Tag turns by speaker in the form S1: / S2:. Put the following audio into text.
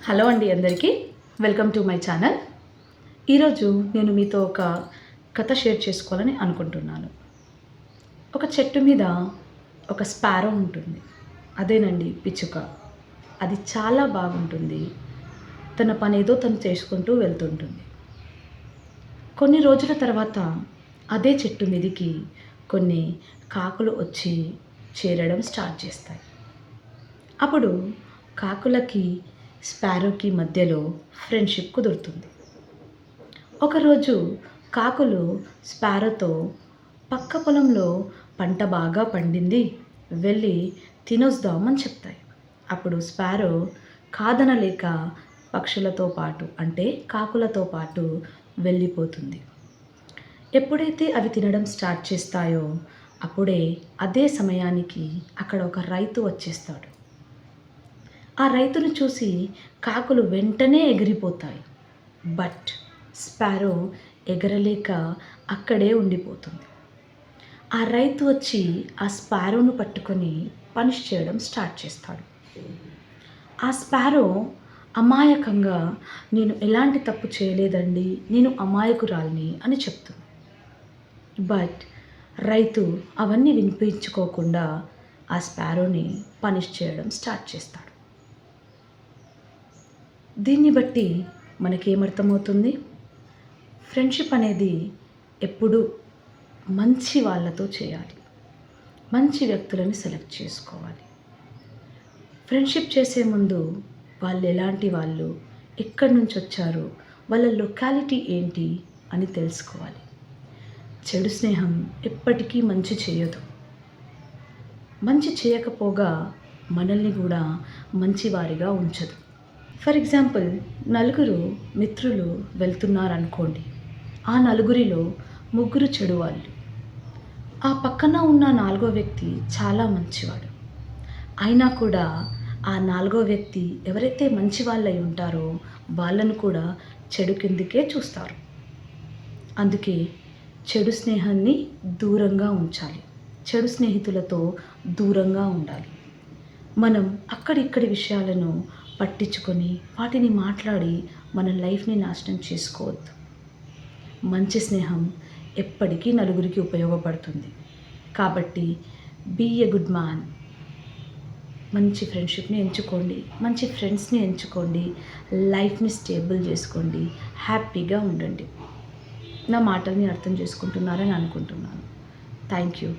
S1: Hello అండి అందరికీ welcome to my channel. ఈరోజు నేను మీతో ఒక కథ షేర్ చేసుకోవాలని అనుకుంటున్నాను. ఒక చెట్టు మీద ఒక స్పారో ఉంటుంది. అదేనండి పిచ్చుక. అది చాలా బాగుంటుంది. తన పని ఏదో తను చేసుకుంటూ వెళ్తుంటుంది. కొన్ని రోజుల తర్వాత అదే చెట్టు మీదకి కొన్ని కాకులు వచ్చి చేరడం స్టార్ట్ చేస్తాయి. అప్పుడు కాకులకి స్పారోకి మధ్యలో ఫ్రెండ్షిప్ కుదురుతుంది. ఒకరోజు కాకులు స్పారోతో పక్క పొలంలో పంట బాగా పండింది, వెళ్ళి తినొద్దామని చెప్తాయి. అప్పుడు స్పారో కాదనలేక పక్షులతో పాటు అంటే కాకులతో పాటు వెళ్ళిపోతుంది. ఎప్పుడైతే అవి తినడం స్టార్ట్ చేస్తాయో అప్పుడే అదే సమయానికి అక్కడ ఒక రైతు వచ్చేస్తాడు. ఆ రైతును చూసి కాకులు వెంటనే ఎగిరిపోతాయి. బట్ స్పారో ఎగరలేక అక్కడే ఉండిపోతుంది. ఆ రైతు వచ్చి ఆ స్పారోను పట్టుకొని పనిష్ చేయడం స్టార్ట్ చేస్తాడు. ఆ స్పారో అమాయకంగా నేను ఎలాంటి తప్పు చేయలేదండి, నేను అమాయకురాలిని అని చెప్తుంది. బట్ రైతు అవన్నీ వినిపించుకోకుండా ఆ స్పారోని పనిష్ చేయడం స్టార్ట్ చేస్తాడు. దీన్ని బట్టి మనకేమర్థమవుతుంది? ఫ్రెండ్షిప్ అనేది ఎప్పుడూ మంచి వాళ్ళతో చేయాలి. మంచి వ్యక్తులను సెలెక్ట్ చేసుకోవాలి. ఫ్రెండ్షిప్ చేసే ముందు వాళ్ళు ఎలాంటి వాళ్ళు, ఎక్కడి నుంచి వచ్చారు, వాళ్ళ లొకాలిటీ ఏంటి అని తెలుసుకోవాలి. చెడు స్నేహం ఎప్పటికీ మంచి చేయదు. మంచి చేయకపోగా మనల్ని కూడా మంచివారిగా ఉంచదు. ఫర్ ఎగ్జాంపుల్, నలుగురు మిత్రులు వెళ్తున్నారనుకోండి. ఆ నలుగురిలో ముగ్గురు చెడు వాళ్ళు. ఆ పక్కన ఉన్న నాలుగో వ్యక్తి చాలా మంచివాడు. అయినా కూడా ఆ నాలుగో వ్యక్తి ఎవరైతే మంచి వాళ్ళై ఉంటారో వాళ్ళను కూడా చెడు కిందికే చూస్తారు. అందుకే చెడు స్నేహాన్ని దూరంగా ఉంచాలి. చెడు స్నేహితులతో దూరంగా ఉండాలి. మనం అక్కడిక్కడి విషయాలను పట్టించుకొని వాటిని మాట్లాడి మన లైఫ్ని నాశనం చేసుకోవద్దు. మంచి స్నేహం ఎప్పటికీ నలుగురికి ఉపయోగపడుతుంది. కాబట్టి బీ ఎ గుడ్ మ్యాన్. మంచి ఫ్రెండ్షిప్ని ఎంచుకోండి, మంచి ఫ్రెండ్స్ని ఎంచుకోండి, లైఫ్ని స్టేబుల్ చేసుకోండి, హ్యాపీగా ఉండండి. నా మాటల్ని అర్థం చేసుకుంటున్నారని అనుకుంటున్నాను. Thank you.